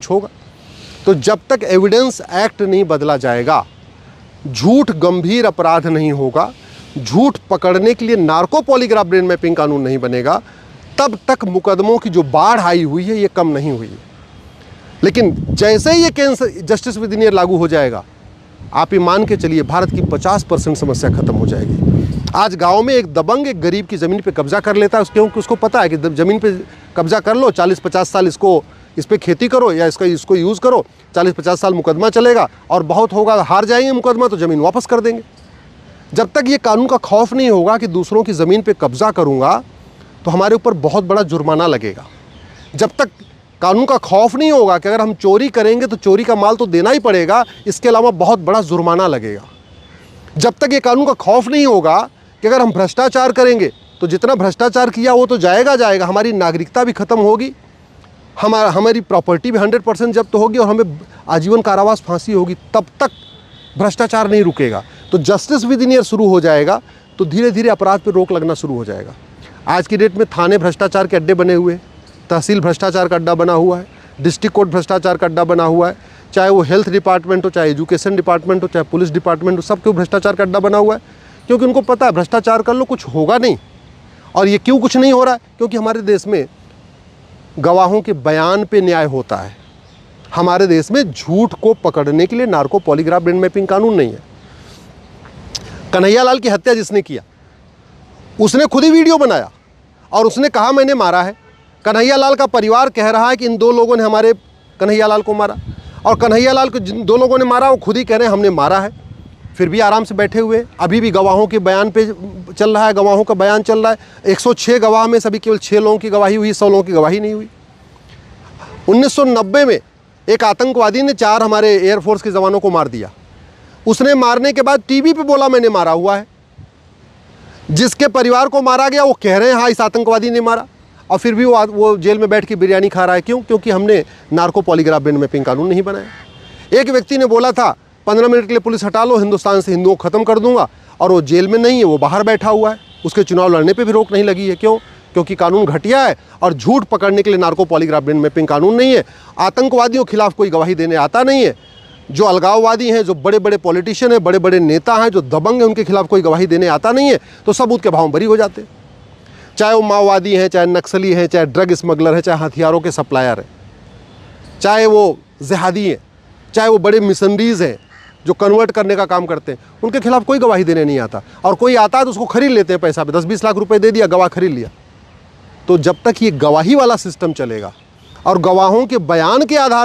कुछ होगा। तो जब तक एविडेंस एक्ट नहीं बदला जाएगा, झूठ गंभीर अपराध नहीं होगा, झूठ पकड़ने के लिए नार्को पॉलीग्राफ ब्रेन मैपिंग कानून नहीं बनेगा, तब तक मुकदमों की जो बाढ़ आई हुई है ये कम नहीं हुई है। लेकिन जैसे ही ये case justice with in year लागू हो जाएगा, आप ये मान के चलिए भारत की 50% समस्या खत्म हो जाएगी। आज गांव में एक दबंग एक गरीब की ज़मीन पे कब्जा कर लेता है, क्योंकि उसको पता है कि ज़मीन पे कब्जा कर लो, 40-50 साल इस पे खेती करो या इसको यूज़ करो, 40-50 साल मुकदमा चलेगा और बहुत होगा, हार जाएंगे मुकदमा तो ज़मीन वापस कर देंगे। जब तक ये कानून का खौफ नहीं होगा कि दूसरों की ज़मीन पे कब्जा करूँगा तो हमारे ऊपर बहुत बड़ा जुर्माना लगेगा। जब तक कानून का खौफ नहीं होगा कि अगर हम चोरी करेंगे तो चोरी का माल तो देना ही पड़ेगा, इसके अलावा बहुत बड़ा जुर्माना लगेगा। जब तक ये कानून का खौफ नहीं होगा कि अगर हम भ्रष्टाचार करेंगे तो जितना भ्रष्टाचार किया वो तो जाएगा, हमारी नागरिकता भी खत्म होगी, हमारी प्रॉपर्टी भी 100% जब्त होगी और हमें आजीवन कारावास फांसी होगी, तब तक भ्रष्टाचार नहीं रुकेगा। तो जस्टिस विद इन ईयर शुरू हो जाएगा तो धीरे धीरे अपराध पर रोक लगना शुरू हो जाएगा। आज की डेट में थाने भ्रष्टाचार के अड्डे बने हुए हैं, तहसील भ्रष्टाचार का अड्डा बना हुआ है, डिस्ट्रिक्ट कोर्ट भ्रष्टाचार का अड्डा बना हुआ है, चाहे वो हेल्थ डिपार्टमेंट हो, चाहे एजुकेशन डिपार्टमेंट हो, चाहे पुलिस डिपार्टमेंट हो, सबके भ्रष्टाचार का अड्डा बना हुआ है। क्योंकि उनको पता है भ्रष्टाचार कर लो कुछ होगा नहीं। और ये क्यों कुछ नहीं हो रहा है? क्योंकि हमारे देश में गवाहों के बयान पे न्याय होता है। हमारे देश में झूठ को पकड़ने के लिए नार्को पॉलीग्राफ ब्रेन मैपिंग कानून नहीं है। कन्हैयालाल की हत्या जिसने किया उसने खुद ही वीडियो बनाया और उसने कहा मैंने मारा है। कन्हैयालाल का परिवार कह रहा है कि इन 2 लोगों ने हमारे कन्हैयालाल को मारा, और कन्हैयालाल को जिन 2 लोगों ने मारा वो खुद ही कह रहे हैं हमने मारा है, फिर भी आराम से बैठे हुए। अभी भी गवाहों के बयान पे चल रहा है, गवाहों का बयान चल रहा है। 106 गवाह में सभी केवल 6 लोगों की गवाही हुई, 100 लोगों की गवाही नहीं हुई। 1990 में एक आतंकवादी ने 4 हमारे एयरफोर्स के जवानों को मार दिया। उसने मारने के बाद टीवी पे बोला मैंने मारा हुआ है। जिसके परिवार को मारा गया वो कह रहे हैं हाँ इस आतंकवादी ने मारा, और फिर भी वो जेल में बैठ के बिरयानी खा रहा है। क्यों? क्योंकि हमने नार्को पॉलीग्राफ ब्रेन मैपिंग कानून नहीं बनाया। एक व्यक्ति ने बोला था 15 मिनट के लिए पुलिस हटा लो, हिंदुस्तान से हिंदुओं को ख़त्म कर दूंगा, और वो जेल में नहीं है, वो बाहर बैठा हुआ है। उसके चुनाव लड़ने पे भी रोक नहीं लगी है। क्यों? क्योंकि कानून घटिया है और झूठ पकड़ने के लिए नार्को पॉलीग्राफ ब्रेन मैपिंग कानून नहीं है। आतंकवादियों के खिलाफ कोई गवाही देने आता नहीं है। जो अलगाववादी हैं, जो बड़े बड़े पॉलिटिशियन हैं, बड़े बड़े नेता हैं, जो दबंग हैं, उनके खिलाफ कोई गवाही देने आता नहीं है, तो सबूत के भाव बरी हो जाते हैं। चाहे वो माओवादी हैं, चाहे नक्सली हैं, चाहे ड्रग स्मगलर हैं, चाहे हथियारों के सप्लायर हैं, चाहे वो जिहादी हैं, चाहे वो बड़े मिशनरीज हैं जो कन्वर्ट करने का काम करते हैं, उनके खिलाफ कोई गवाही देने नहीं आता। और कोई आता है तो उसको खरीद लेते हैं पैसा पे, 10-20 लाख रुपए दे दिया, गवाह खरीद लिया। तो जब तक ये गवाही वाला सिस्टम चलेगा और गवाहों के बयान के आधार